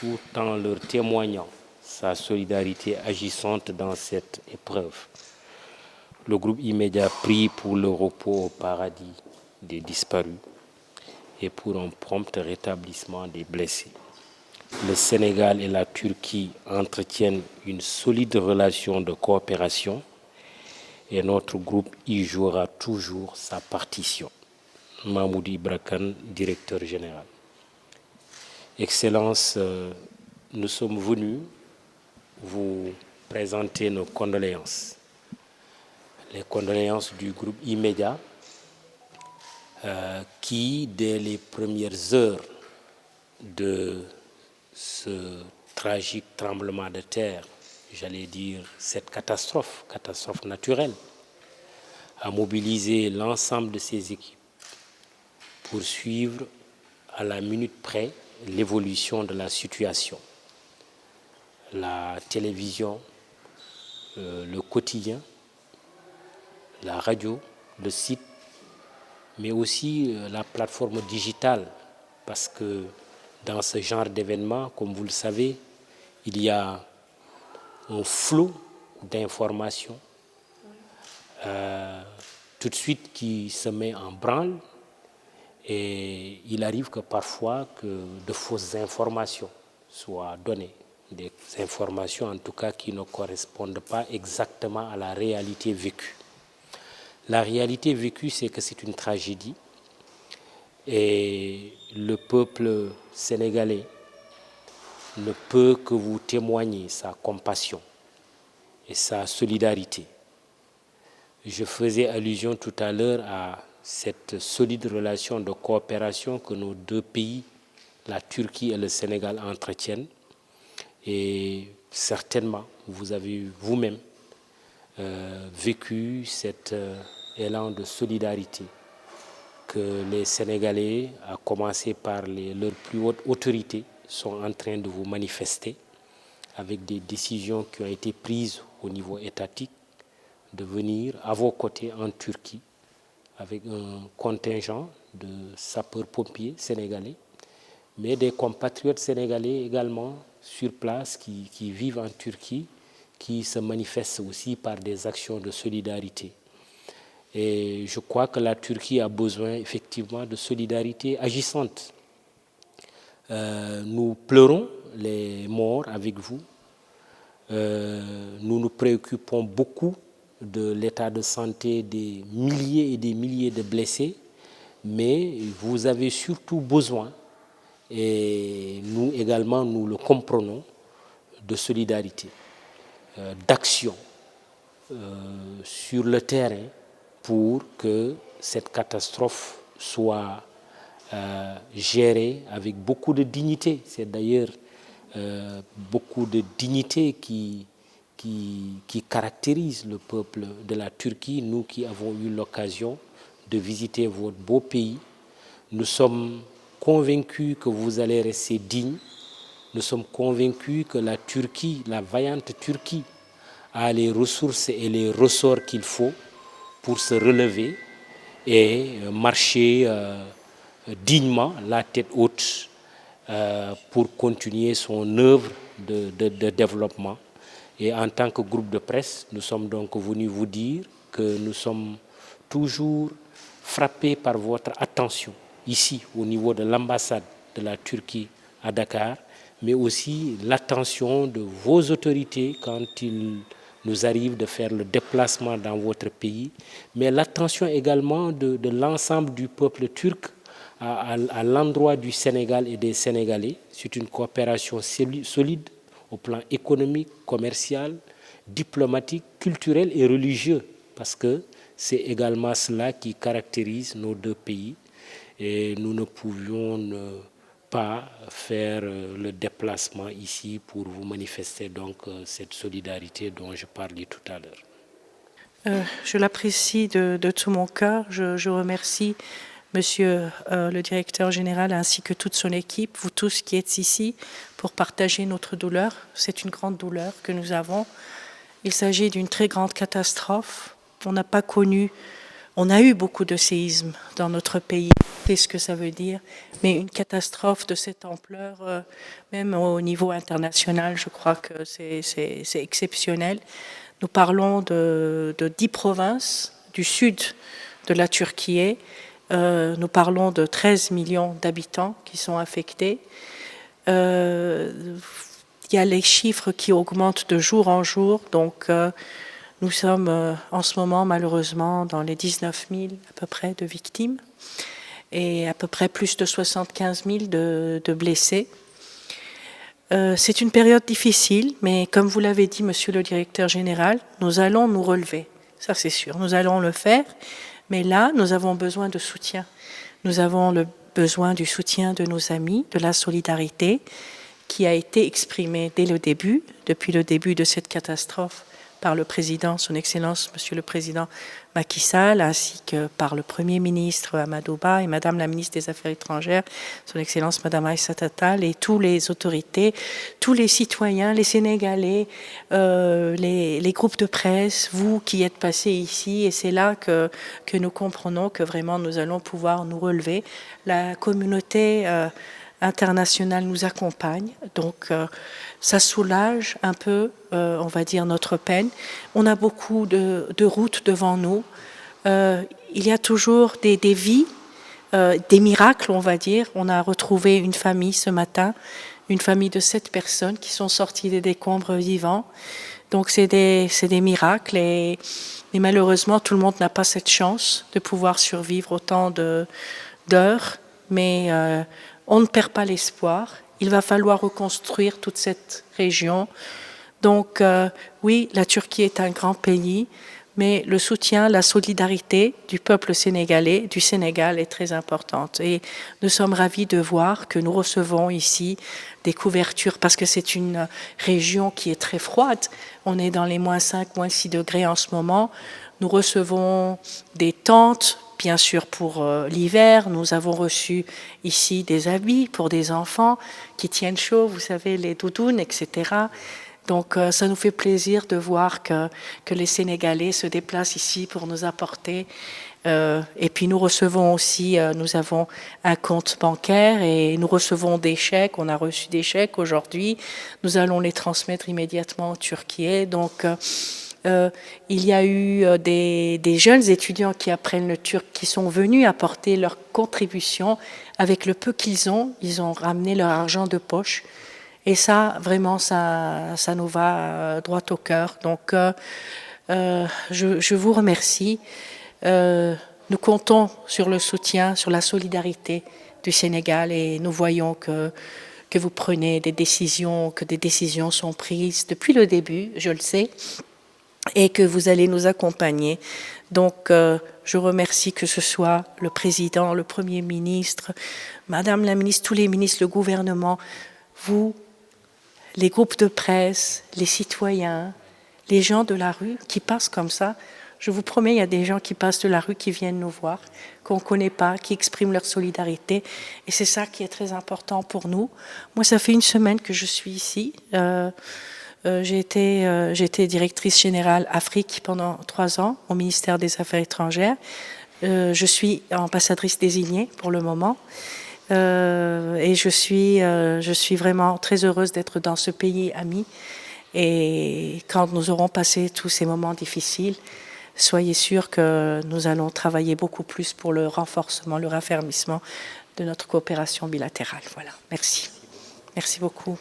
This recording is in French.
tout en leur témoignant sa solidarité agissante dans cette épreuve. Le groupe E-Media prie pour le repos au paradis des disparus et pour un prompt rétablissement des blessés. Le Sénégal et la Turquie entretiennent une solide relation de coopération et notre groupe y jouera toujours sa partition. Mahmoud Ibra Kane, directeur général. Excellences, nous sommes venus vous présenter nos condoléances. Les condoléances du groupe E-Media qui, dès les premières heures de ce tragique tremblement de terre, j'allais dire cette catastrophe naturelle, a mobilisé l'ensemble de ses équipes pour suivre à la minute près l'évolution de la situation. La télévision, le quotidien, la radio, le site, mais aussi la plateforme digitale, parce que dans ce genre d'événement, comme vous le savez, il y a un flot d'informations tout de suite qui se met en branle, et il arrive que parfois que de fausses informations soient données, des informations en tout cas qui ne correspondent pas exactement à la réalité vécue. La réalité vécue, c'est que c'est une tragédie et le peuple sénégalais ne peut que vous témoigner sa compassion et sa solidarité. Je faisais allusion tout à l'heure à cette solide relation de coopération que nos deux pays, la Turquie et le Sénégal, entretiennent. Et certainement, vous avez vous-même vécu cet élan de solidarité que les Sénégalais, à commencer par leurs plus hautes autorités, sont en train de vous manifester avec des décisions qui ont été prises au niveau étatique de venir à vos côtés en Turquie avec un contingent de sapeurs-pompiers sénégalais, mais des compatriotes sénégalais également sur place qui vivent en Turquie, qui se manifestent aussi par des actions de solidarité. Et je crois que la Turquie a besoin effectivement de solidarité agissante. Nous pleurons les morts avec vous. Nous nous préoccupons beaucoup de l'état de santé des milliers et des milliers de blessés, mais vous avez surtout besoin, et nous également nous le comprenons, de solidarité, d'action sur le terrain pour que cette catastrophe soit gérée avec beaucoup de dignité. C'est d'ailleurs beaucoup de dignité qui caractérise le peuple de la Turquie. Nous qui avons eu l'occasion de visiter votre beau pays, nous sommes convaincus que vous allez rester digne. Nous sommes convaincus que la Turquie, la vaillante Turquie, a les ressources et les ressorts qu'il faut pour se relever et marcher dignement, la tête haute, pour continuer son œuvre de développement. Et en tant que groupe de presse, nous sommes donc venus vous dire que nous sommes toujours frappés par votre attention ici au niveau de l'ambassade de la Turquie à Dakar, mais aussi l'attention de vos autorités quand il nous arrive de faire le déplacement dans votre pays, mais l'attention également de l'ensemble du peuple turc à l'endroit du Sénégal et des Sénégalais. C'est une coopération solide au plan économique, commercial, diplomatique, culturel et religieux, parce que c'est également cela qui caractérise nos deux pays. Et nous ne pouvions pas faire le déplacement ici pour vous manifester donc cette solidarité dont je parlais tout à l'heure. Je l'apprécie de tout mon cœur. Je remercie Monsieur le directeur général ainsi que toute son équipe, vous tous qui êtes ici pour partager notre douleur. C'est une grande douleur que nous avons. Il s'agit d'une très grande catastrophe. On n'a pas connu, on a eu beaucoup de séismes dans notre pays. c'est ce que ça veut dire, mais une catastrophe de cette ampleur, même au niveau international, je crois que c'est exceptionnel. Nous parlons de 10 provinces du sud de la Turquie. Nous parlons de 13 millions d'habitants qui sont affectés. Il y a les chiffres qui augmentent de jour en jour, donc nous sommes en ce moment malheureusement dans les 19 000 à peu près de victimes et à peu près plus de 75 000 de blessés. C'est une période difficile, mais comme vous l'avez dit, Monsieur le Directeur Général, nous allons nous relever. Ça, c'est sûr, nous allons le faire. Mais là, nous avons besoin de soutien. Nous avons besoin du soutien de nos amis, de la solidarité qui a été exprimée dès le début, depuis le début de cette catastrophe, par le président, son Excellence, Monsieur le Président Macky Sall, ainsi que par le Premier ministre Amadou Ba et Madame la Ministre des Affaires étrangères, son Excellence Madame Aïssata Tall, et toutes les autorités, tous les citoyens, les Sénégalais, les groupes de presse, vous qui êtes passés ici, et c'est là que nous comprenons que vraiment nous allons pouvoir nous relever. La communauté internationale nous accompagne, donc ça soulage un peu, on va dire, notre peine. On a beaucoup de routes devant nous. Il y a toujours des vies, des miracles, on va dire. On a retrouvé une famille ce matin, une famille de 7 personnes qui sont sorties des décombres vivants. Donc c'est des miracles et malheureusement tout le monde n'a pas cette chance de pouvoir survivre autant d'heures, mais on ne perd pas l'espoir. Il va falloir reconstruire toute cette région. Donc oui, la Turquie est un grand pays, mais le soutien, la solidarité du peuple sénégalais, du Sénégal est très importante. Et nous sommes ravis de voir que nous recevons ici des couvertures, parce que c'est une région qui est très froide. On est dans les -5, -6 degrés en ce moment. Nous recevons des tentes, bien sûr pour l'hiver. Nous avons reçu ici des habits pour des enfants qui tiennent chaud, vous savez, les doudounes, etc. Donc ça nous fait plaisir de voir que les Sénégalais se déplacent ici pour nous apporter. Et puis nous recevons aussi, nous avons un compte bancaire et nous recevons des chèques. On a reçu des chèques aujourd'hui. Nous allons les transmettre immédiatement en Turquie. Donc il y a eu des jeunes étudiants qui apprennent le turc qui sont venus apporter leur contribution avec le peu qu'ils ont. Ils ont ramené leur argent de poche. Et ça, vraiment, ça nous va droit au cœur. Donc, je vous remercie. Nous comptons sur le soutien, sur la solidarité du Sénégal et nous voyons que vous prenez des décisions, que des décisions sont prises depuis le début, je le sais, et que vous allez nous accompagner. Donc, je remercie que ce soit le président, le Premier ministre, Madame la ministre, tous les ministres, le gouvernement, vous, les groupes de presse, les citoyens, les gens de la rue qui passent comme ça. Je vous promets, il y a des gens qui passent de la rue, qui viennent nous voir, qu'on ne connaît pas, qui expriment leur solidarité. Et c'est ça qui est très important pour nous. Moi, ça fait une semaine que je suis ici. J'ai été directrice générale Afrique pendant 3 ans au ministère des Affaires étrangères. Je suis ambassadrice désignée pour le moment. Et je suis vraiment très heureuse d'être dans ce pays ami. Et quand nous aurons passé tous ces moments difficiles, soyez sûrs que nous allons travailler beaucoup plus pour le renforcement, le raffermissement de notre coopération bilatérale. Voilà, merci. Merci beaucoup.